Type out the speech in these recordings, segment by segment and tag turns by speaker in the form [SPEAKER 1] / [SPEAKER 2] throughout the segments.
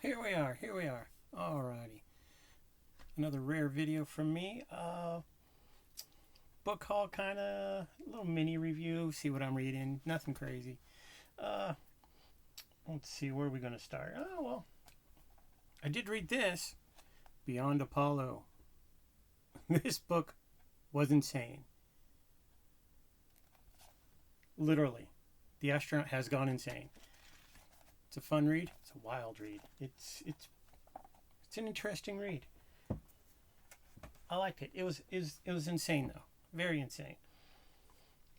[SPEAKER 1] here we are. Here we are. Alrighty. Another rare video from me. Book haul, kind of little mini review. See what I'm reading. Nothing crazy. Let's see, where are we going to start? Oh, well, I did read this. Beyond Apollo. This book was insane. Literally. The astronaut has gone insane. It's a fun read. It's a wild read. It's an interesting read. I liked it. It was insane though. Very insane.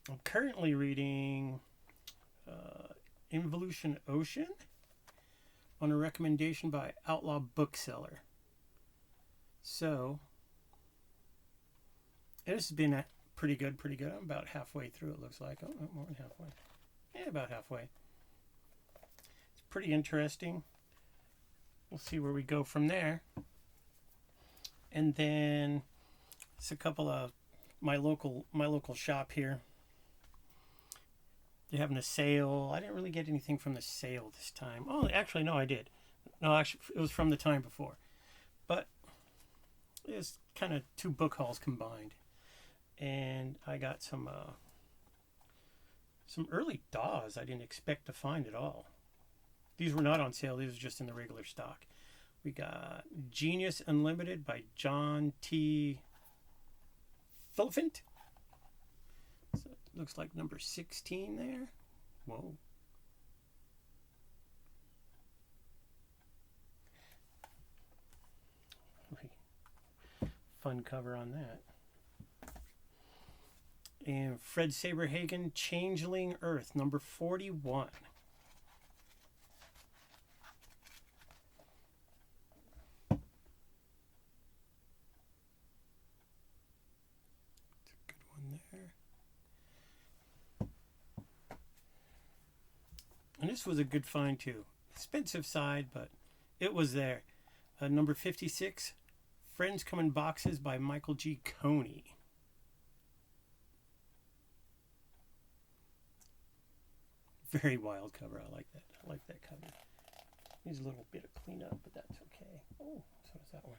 [SPEAKER 1] I'm currently reading Involution Ocean on a recommendation by Outlaw Bookseller. So this has been pretty good. I'm about halfway through, it looks like. Oh, no, more than halfway. Yeah, about halfway. It's pretty interesting. We'll see where we go from there. And then it's a couple of my local shop here. They're having a sale. I didn't really get anything from the sale this time. Oh, actually, no, I did. No, actually, it was from the time before. But it's kind of two book hauls combined. And I got some early DAWs I didn't expect to find at all. These were not on sale. These were just in the regular stock. We got Genius Unlimited by John T. Philippant. So it looks like number 16 there. Whoa. Fun cover on that. And Fred Saberhagen, Changeling Earth, number 41. And this was a good find too. Expensive side, but it was there. Number 56, Friends Come in Boxes by Michael G. Coney. Very wild cover. I like that. I like that cover. Needs a little bit of cleanup, but that's okay. Oh, so does that one.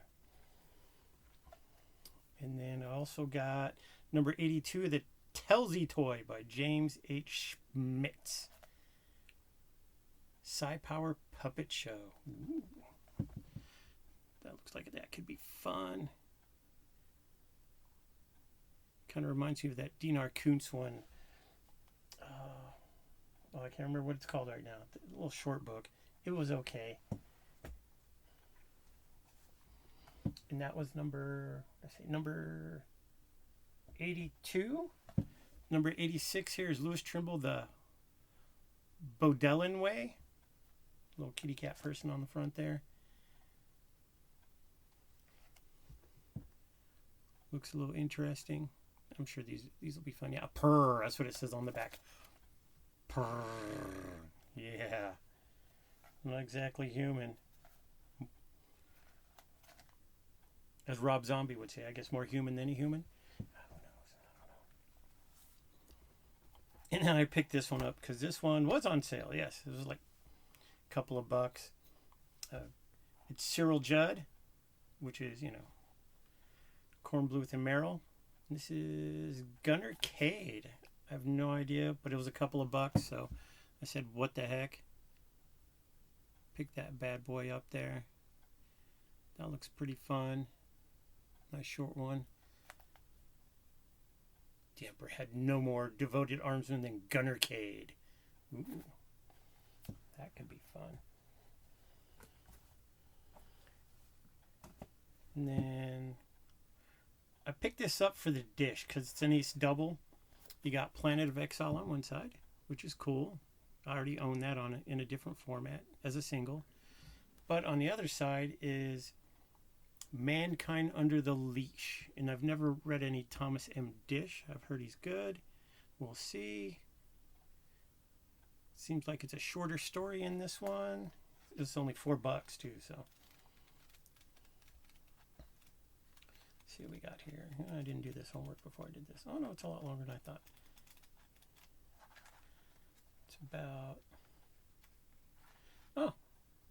[SPEAKER 1] And then I also got number 82, The Telsey Toy by James H. Schmitz. Sci-Power Puppet Show. Ooh. That looks like that could be fun. Kind of reminds me of that Dinar Kuntz one. I can't remember what it's called right now. The little short book. It was okay. And that was number 82. Number 86 here is Louis Trimble, The Bowdellin Way. Little kitty cat person on the front there. Looks a little interesting. I'm sure these will be fun. Yeah, purr. That's what it says on the back. Purr. Yeah. Not exactly human. As Rob Zombie would say, I guess more human than a human. I don't know. And then I picked this one up because this one was on sale. Yes, it was like a couple of bucks. It's Cyril Judd, which is, Kornbluth and Merrill. This is Gunnar Cade. I have no idea, but it was a couple of bucks, so I said, what the heck? Pick that bad boy up there. That looks pretty fun. Nice short one. The Emperor had no more devoted armsmen than Gunnar Cade. Ooh. That could be fun. And then I picked this up for the dish because it's an Ace double. You got Planet of Exile on one side, which is cool. I already own that in a different format as a single. But on the other side is Mankind Under the Leash. And I've never read any Thomas M. Dish. I've heard he's good. We'll see. Seems like it's a shorter story in this one. It's only $4 too, so. Let's see what we got here. I didn't do this homework before I did this. Oh no, it's a lot longer than I thought. It's about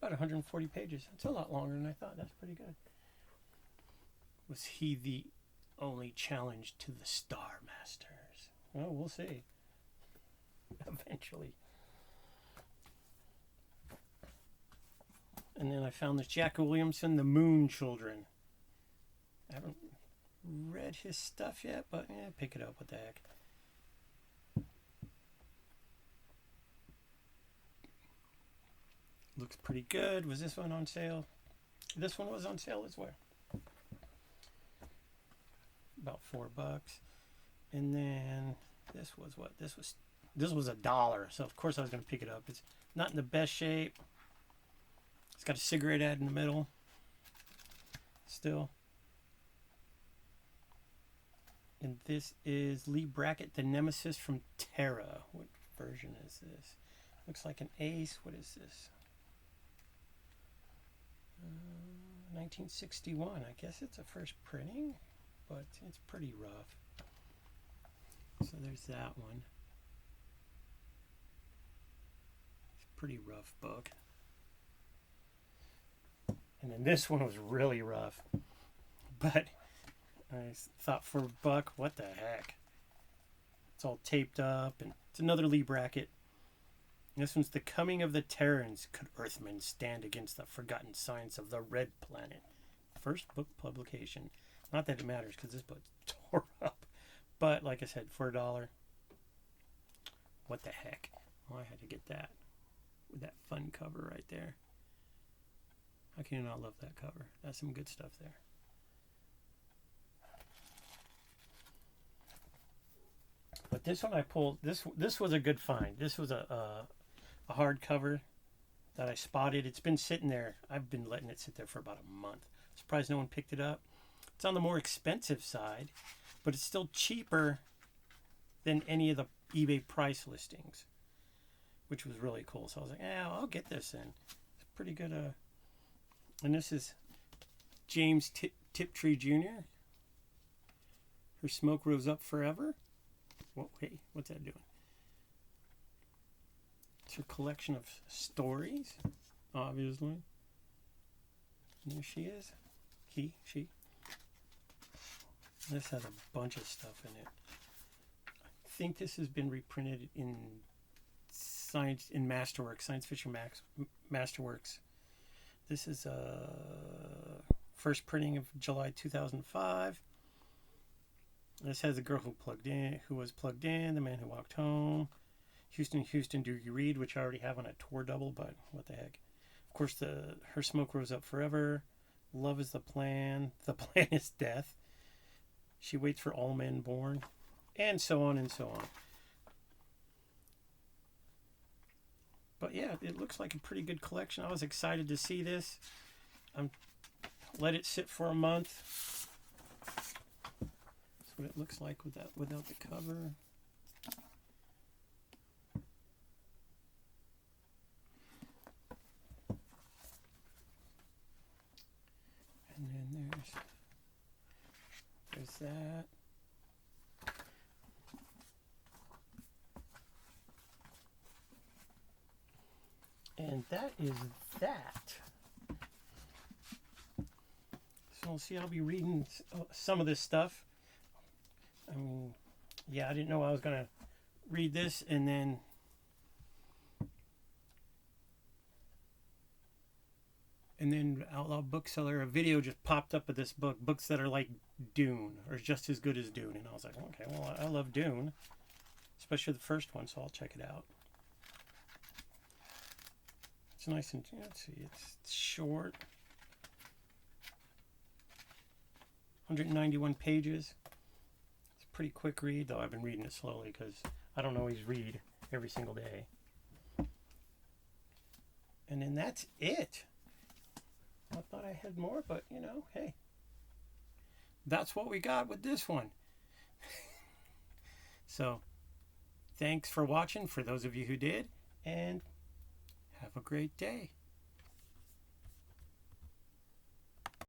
[SPEAKER 1] about 140 pages. That's a lot longer than I thought. That's pretty good. Was he the only challenge to the Star Masters? Well, we'll see. Eventually. And then I found this Jack Williamson, The Moon Children. I haven't read his stuff yet, but yeah, pick it up. What the heck. Looks pretty good. Was this one on sale? This one was on sale as well. About $4. And then this was what? This was $1. So of course I was going to pick it up. It's not in the best shape. It's got a cigarette ad in the middle. Still. And this is Lee Brackett, The Nemesis from Terra. What version is this? Looks like an ace. What is this? 1961. I guess it's a first printing, but it's pretty rough. So there's that one. It's a pretty rough book. And then this one was really rough. But I thought for $1, what the heck? It's all taped up, and it's another Lee Brackett. This one's The Coming of the Terrans. Could Earthmen stand against the forgotten science of the Red Planet? First book publication. Not that it matters, because this book's tore up. But, like I said, for $1. What the heck? Well, I had to get that. With that fun cover right there. How can you not love that cover? That's some good stuff there. But this one I pulled, this was a good find. This was a hardcover that I spotted. It's been sitting there. I've been letting it sit there for about a month. Surprised no one picked it up. It's on the more expensive side, but it's still cheaper than any of the eBay price listings, which was really cool. So I was like, yeah, I'll get this in. It's pretty good. And this is James Tiptree Jr. Her Smoke Rose Up Forever. Whoa, hey, what's that doing? It's her collection of stories, obviously. And there she is. She. This has a bunch of stuff in it. I think this has been reprinted in Masterworks, Science Fiction Masterworks. This is first printing of July 2005. This has the girl who was plugged in, the man who walked home, Houston, do you read? Which I already have on a tour double, but what the heck. Of course, Her Smoke Rose Up Forever, Love is the Plan is Death, She Waits for All Men Born, and so on and so on. But yeah, it looks like a pretty good collection. I was excited to see this. Let it sit for a month. That's what it looks like without the cover. And then there's that. And that is that. So we'll see, I'll be reading some of this stuff. I mean, yeah, I didn't know I was going to read this and then Outlaw Bookseller, a video just popped up of this book, books that are like Dune or just as good as Dune. And I was like, okay, well, I love Dune, especially the first one, so I'll check it out. It's nice and, let's see, it's short. 191 pages. It's a pretty quick read, though I've been reading it slowly because I don't always read every single day. And then that's it. I thought I had more, but, you know, hey. That's what we got with this one. So, thanks for watching, for those of you who did, and have a great day.